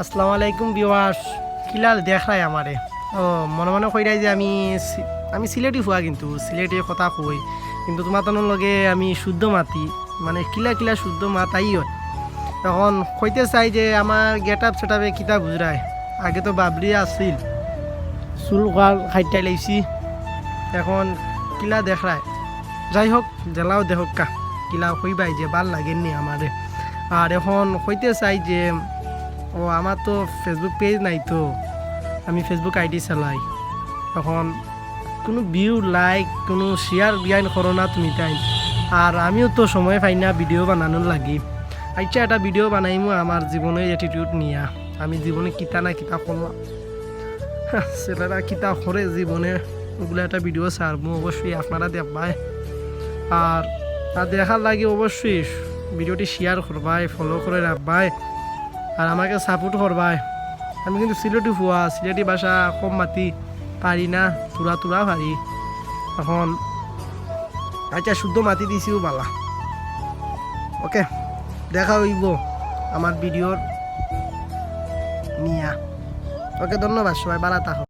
আসসালামু আলাইকুম ভিউয়ার্স, কিলাল দেখায় আমারে ও মনে মনে কইরাই যে আমি সিলেটি ফুয়া, কিন্তু সিলেটি কথা কই কিন্তু তোমার তখন লগে আমি শুদ্ধ মাতি, মানে কিলা কিলা শুদ্ধ মাতাই হয়। এখন কইতে চাই যে আমার গেট আপ সেট আপে কিতা বুঝরায়। আগে তো বাবরি আসছিল, চুল খাইটাই লাইছি, এখন কিলা দেখায়। যাই হোক, জেলাও দেখক কা কিলা কইবাই যে ভাল লাগেননি আমারে। আর এখন কইতে চাই যে ও আমার তো ফেসবুক পেজ নাই, তো আমি ফেসবুক আইডি চালাই। এখন কোনো ভিউ লাইক কোনো শেয়ার বিয়াইন করো না তুমি তাই। আর আমিও তো সময় পাই না ভিডিও বানানোর লাগি। আচ্ছা, একটা ভিডিও বানাইমু আমার জীবনের অ্যাটিটিউড নিয়া। আমি জীবনে কিতা না কিতা করলাম, ছেলেরা কিতা করে জীবনে, ওগুলো একটা ভিডিও ছাড়বো, অবশ্যই আপনারা দেখবাই। আর দেখার লাগে অবশ্যই ভিডিওটি শেয়ার করবাই, ফলো করে রাখবাই, আর আমাকে সাপোর্ট করবাই। আমি কিন্তু সিলেটি ফুয়া, সিলেটি ভাষা কম মাতি পারি না, তুরা তুরা পারি। এখন আচ্ছা, শুদ্ধ মাতি দিছিও বালা। ওকে, দেখা হইব আমার ভিডিওর নিয়া। ওকে, ধন্যবাদ, সবাই ভালো থাকো।